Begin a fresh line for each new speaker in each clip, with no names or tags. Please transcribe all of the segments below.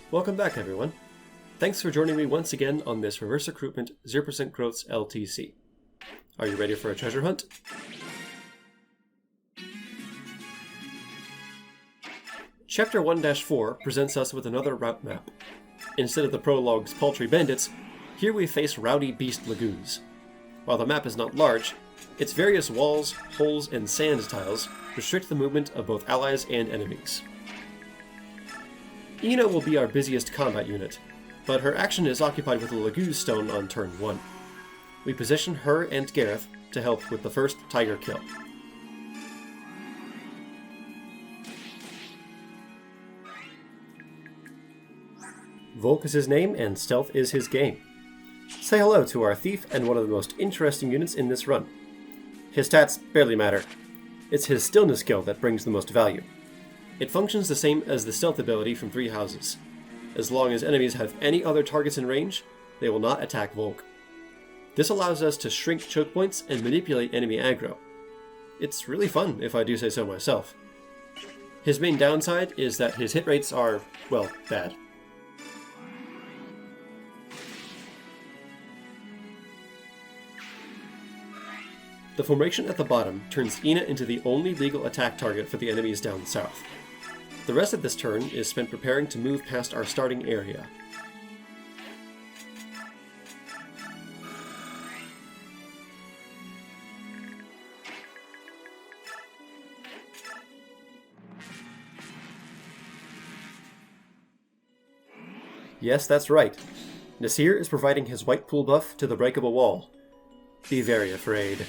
Welcome back, everyone. Thanks for joining me once again on this Reverse Recruitment 0% Growths LTC. Are you ready for a treasure hunt? Chapter 1-4 presents us with another route map. Instead of the prologue's paltry bandits, here we face rowdy beast Laguz. While the map is not large, its various walls, holes, and sand tiles restrict the movement of both allies and enemies. Ina will be our busiest combat unit, but her action is occupied with the Laguz stone on turn 1. We position her and Gareth to help with the first tiger kill. Volk is his name, and stealth is his game. Say hello to our thief and one of the most interesting units in this run. His stats barely matter. It's his stillness skill that brings the most value. It functions the same as the stealth ability from Three Houses. As long as enemies have any other targets in range, they will not attack Volk. This allows us to shrink choke points and manipulate enemy aggro. It's really fun, if I do say so myself. His main downside is that his hit rates are, well, bad. The formation at the bottom turns Ina into the only legal attack target for the enemies down south. The rest of this turn is spent preparing to move past our starting area. Yes, that's right. Nasir is providing his white pool buff to the breakable wall. Be very afraid.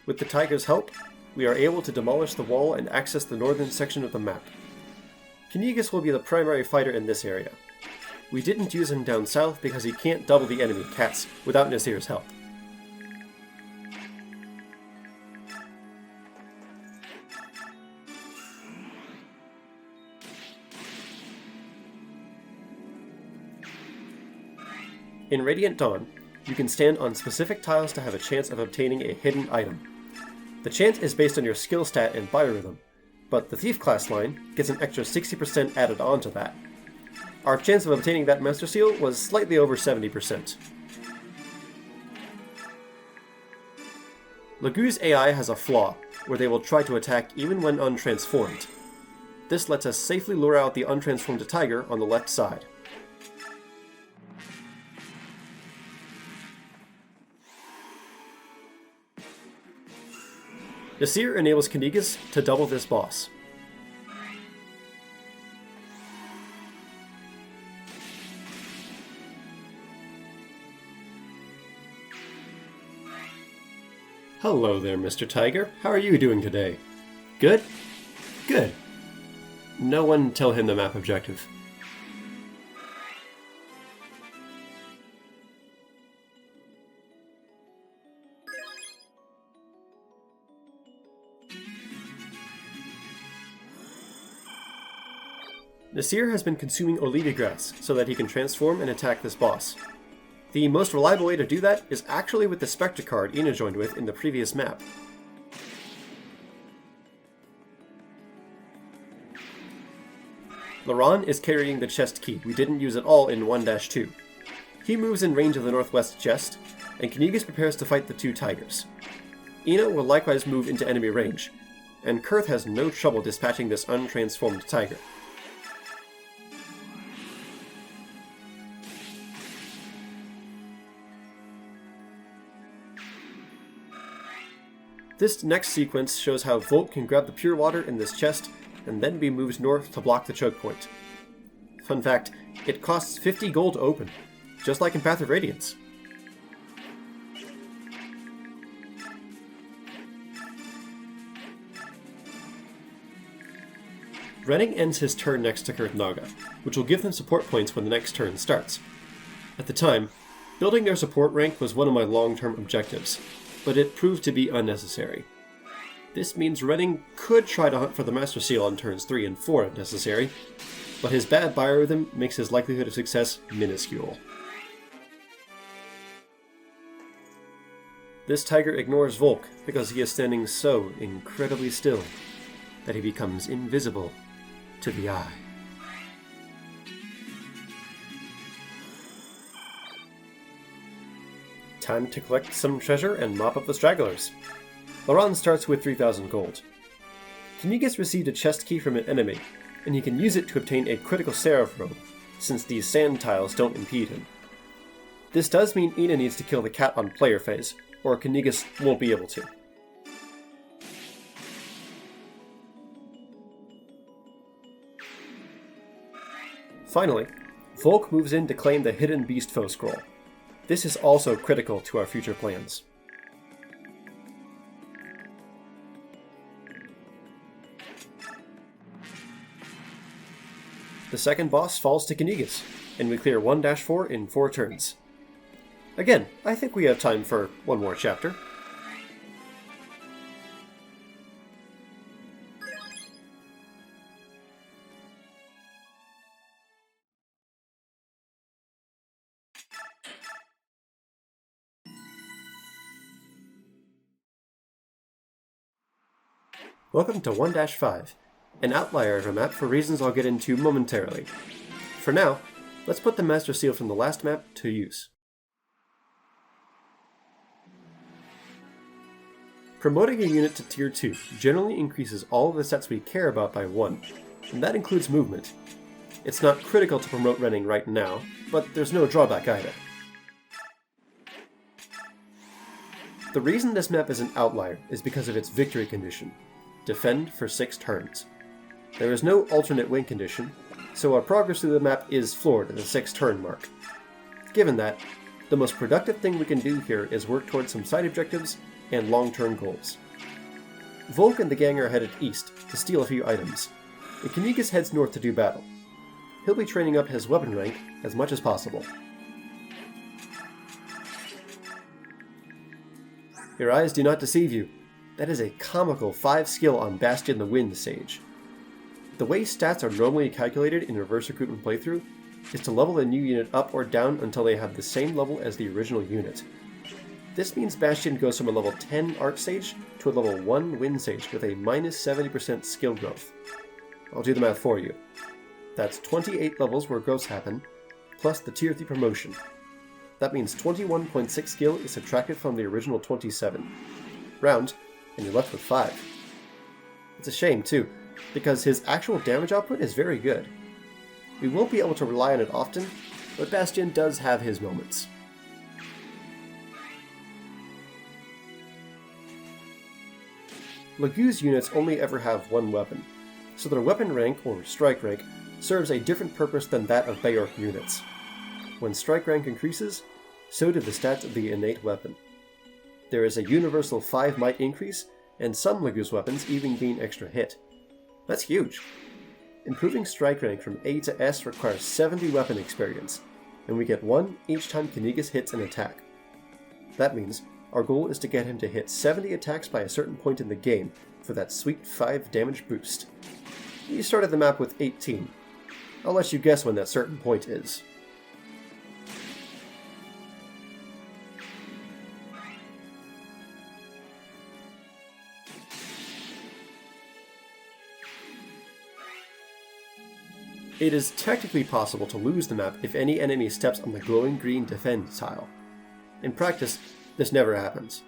With the tiger's help, we are able to demolish the wall and access the northern section of the map. Caineghis will be the primary fighter in this area. We didn't use him down south because he can't double the enemy cats without Nasir's help. In Radiant Dawn, you can stand on specific tiles to have a chance of obtaining a hidden item. The chance is based on your skill stat and biorhythm, but the Thief class line gets an extra 60% added on to that. Our chance of obtaining that Master Seal was slightly over 70%. Laguz AI has a flaw, where they will try to attack even when untransformed. This lets us safely lure out the untransformed tiger on the left side. Nasir enables Caineghis to double this boss. Hello there, Mr. Tiger. How are you doing today? Good? Good. No one tell him the map objective. Nasir has been consuming Olivia grass so that he can transform and attack this boss. The most reliable way to do that is actually with the Spectre card Ina joined with in the previous map. Laron is carrying the chest key we didn't use at all in 1-2. He moves in range of the northwest chest, and Caineghis prepares to fight the two tigers. Ina will likewise move into enemy range, and Kurth has no trouble dispatching this untransformed tiger. This next sequence shows how Volk can grab the pure water in this chest and then be moved north to block the choke point. Fun fact, it costs 50 gold to open, just like in Path of Radiance. Renning ends his turn next to Kurthnaga, which will give them support points when the next turn starts. At the time, building their support rank was one of my long-term objectives, but it proved to be unnecessary. This means Renning could try to hunt for the Master Seal on turns 3 and 4 if necessary, but his bad biorhythm makes his likelihood of success minuscule. This tiger ignores Volk because he is standing so incredibly still that he becomes invisible to the eye. Time to collect some treasure and mop up the stragglers. The run starts with 3,000 gold. Caineghis received a chest key from an enemy, and he can use it to obtain a critical seraph robe, since these sand tiles don't impede him. This does mean Ina needs to kill the cat on player phase, or Caineghis won't be able to. Finally, Volk moves in to claim the Hidden Beast Foe scroll. This is also critical to our future plans. The second boss falls to Caineghis, and we clear 1-4 in 4 turns. Again, I think we have time for one more chapter. Welcome to 1-5, an outlier of a map for reasons I'll get into momentarily. For now, let's put the Master Seal from the last map to use. Promoting a unit to Tier 2 generally increases all of the stats we care about by 1, and that includes movement. It's not critical to promote Renning right now, but there's no drawback either. The reason this map is an outlier is because of its victory condition. Defend for 6 turns. There is no alternate win condition, so our progress through the map is floored at the 6 turn mark. Given that, the most productive thing we can do here is work towards some side objectives and long-term goals. Volk and the gang are headed east to steal a few items, and Caineghis heads north to do battle. He'll be training up his weapon rank as much as possible. Your eyes do not deceive you. That is a comical 5 skill on Bastion the Wind Sage. The way stats are normally calculated in reverse recruitment playthrough is to level a new unit up or down until they have the same level as the original unit. This means Bastion goes from a level 10 Archsage to a level 1 Wind Sage with a minus 70% skill growth. I'll do the math for you. That's 28 levels where growths happen, plus the Tier 3 promotion. That means 21.6 skill is subtracted from the original 27. Round, and you're left with 5. It's a shame too, because his actual damage output is very good. We won't be able to rely on it often, but Bastion does have his moments. Laguz units only ever have one weapon, so their weapon rank, or strike rank, serves a different purpose than that of Bayork units. When strike rank increases, so do the stats of the innate weapon. There is a universal 5 might increase, and some Laguz weapons even gain extra hit. That's huge. Improving strike rank from A to S requires 70 weapon experience, and we get 1 each time Caineghis hits an attack. That means our goal is to get him to hit 70 attacks by a certain point in the game for that sweet 5 damage boost. We started the map with 18. I'll let you guess when that certain point is. It is technically possible to lose the map if any enemy steps on the glowing green defend tile. In practice, this never happens.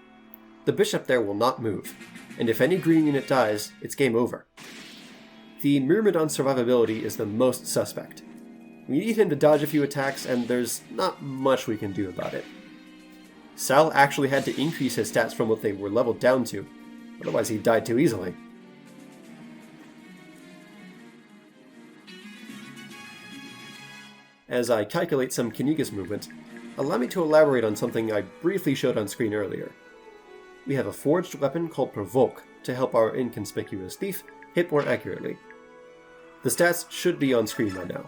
The bishop there will not move, and if any green unit dies, it's game over. The Myrmidon survivability is the most suspect. We need him to dodge a few attacks, and there's not much we can do about it. Sal actually had to increase his stats from what they were leveled down to, otherwise he died too easily. As I calculate some Caineghis movement, allow me to elaborate on something I briefly showed on screen earlier. We have a forged weapon called Provolke to help our inconspicuous thief hit more accurately. The stats should be on screen by now.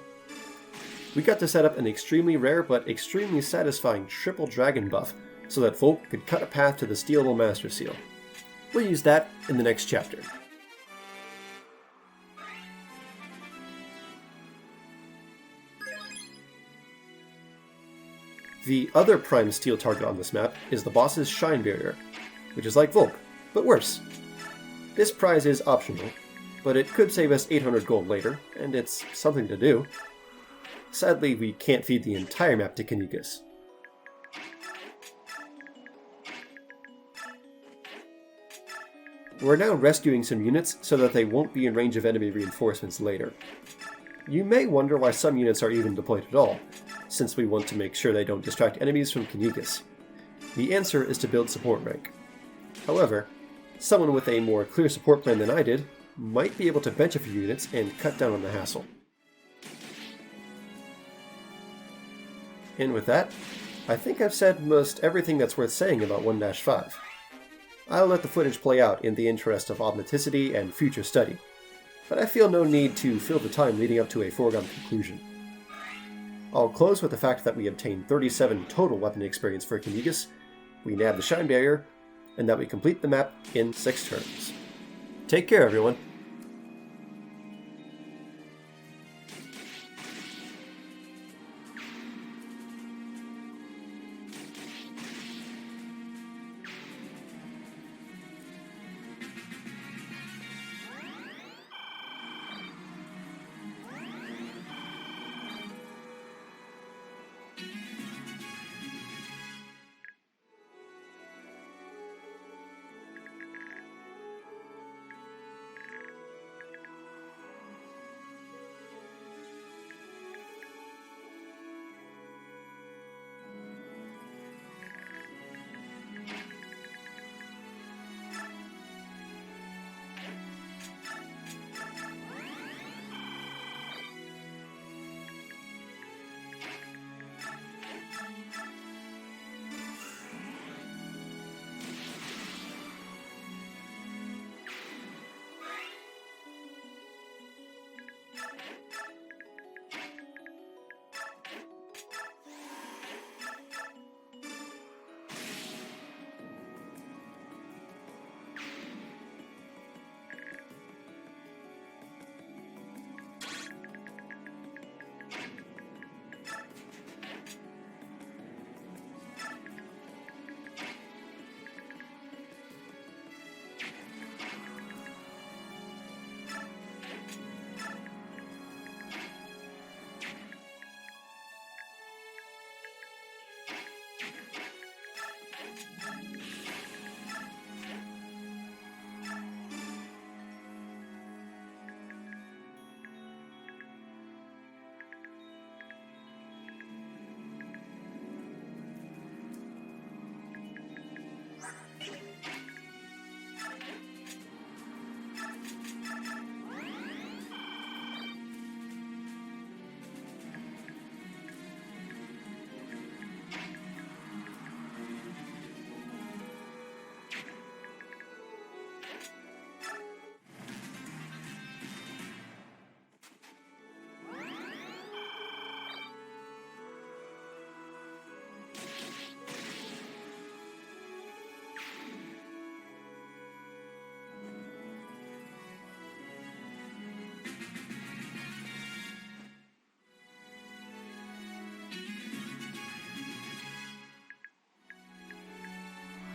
We got to set up an extremely rare but extremely satisfying triple dragon buff so that Volk could cut a path to the stealable Master Seal. We'll use that in the next chapter. The other prime steel target on this map is the boss's Shine Barrier, which is like Volk, but worse. This prize is optional, but it could save us 800 gold later, and it's something to do. Sadly, we can't feed the entire map to Caineghis. We're now rescuing some units so that they won't be in range of enemy reinforcements later. You may wonder why some units are even deployed at all, since we want to make sure they don't distract enemies from Caineghis. The answer is to build support rank. However, someone with a more clear support plan than I did might be able to bench a few units and cut down on the hassle. And with that, I think I've said most everything that's worth saying about 1-5. I'll let the footage play out in the interest of authenticity and future study, but I feel no need to fill the time leading up to a foregone conclusion. I'll close with the fact that we obtained 37 total weapon experience for Caineghis, we nab the Shine Barrier, and that we complete the map in 6 turns. Take care, everyone!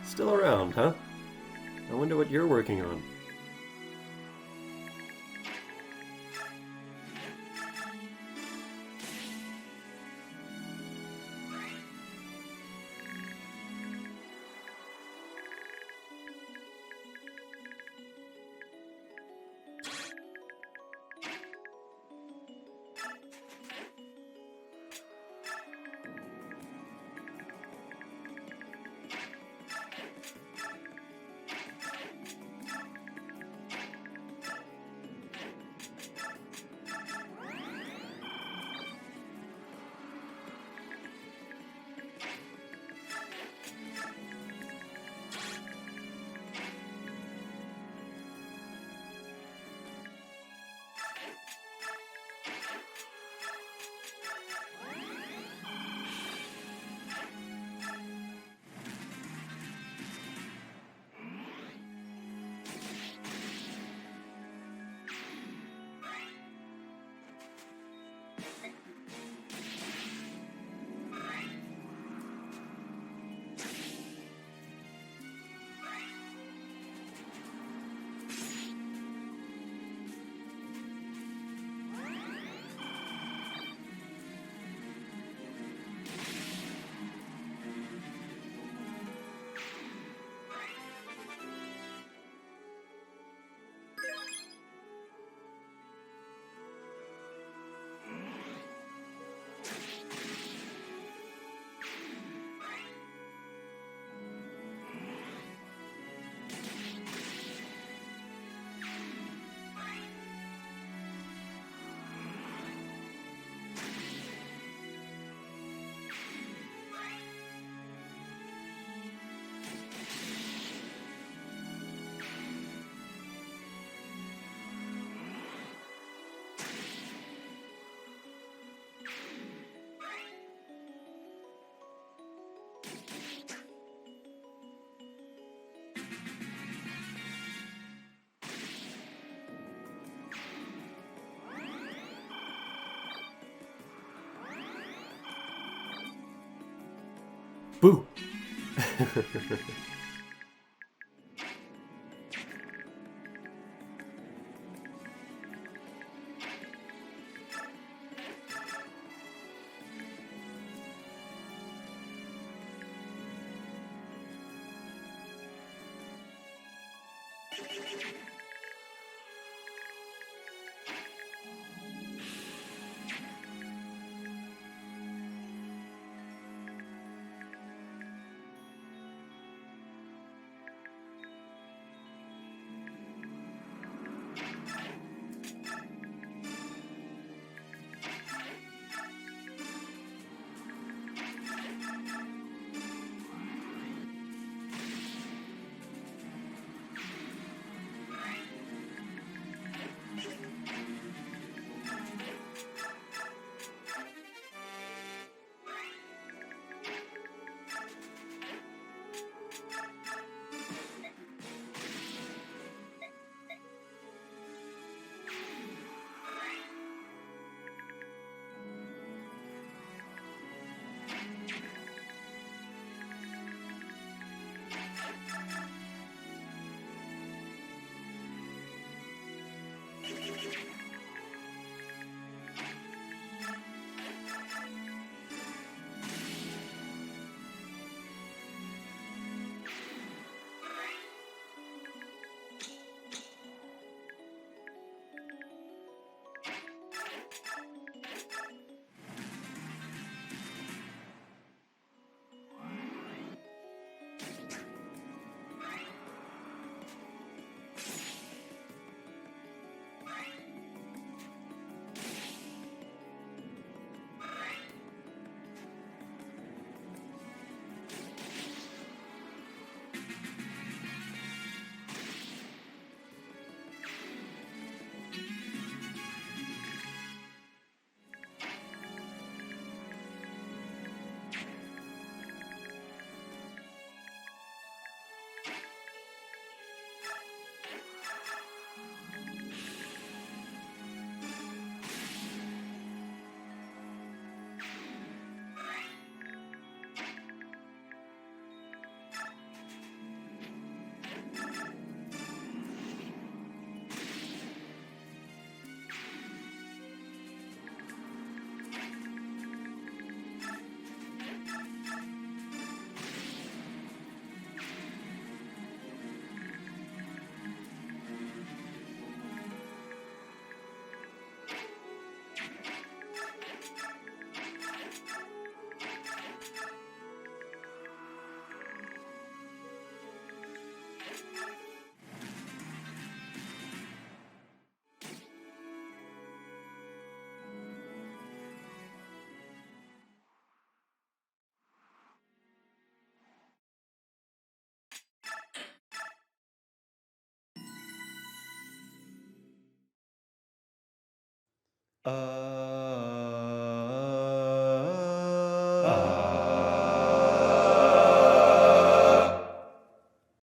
Still around, huh? I wonder what you're working on. Boo!